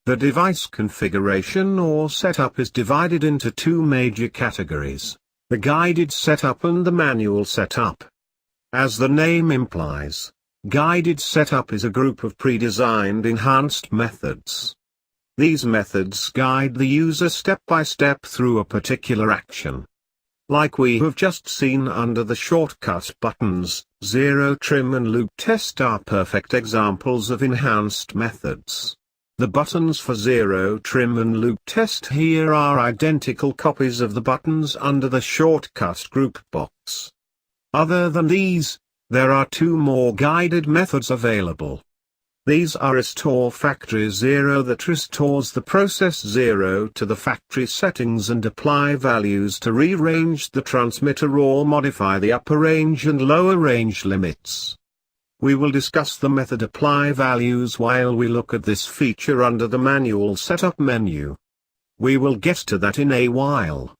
The device configuration or setup is divided into two major categories: the guided setup and the manual setup. As the name implies, guided setup is a group of pre-designed enhanced methods. These methods guide the user step by step through a particular action. Like we have just seen under the shortcut buttons, zero trim and loop test are perfect examples of enhanced methods. The buttons for zero trim and loop test here are identical copies of the buttons under the shortcut group box. Other than these, there are two more guided methods available. These are restore factory 0 that restores the process 0 to the factory settings and apply values to rearrange the transmitter or modify the upper range and lower range limits. We will discuss the method apply values while we look at this feature under the manual setup menu. We will get to that in a while.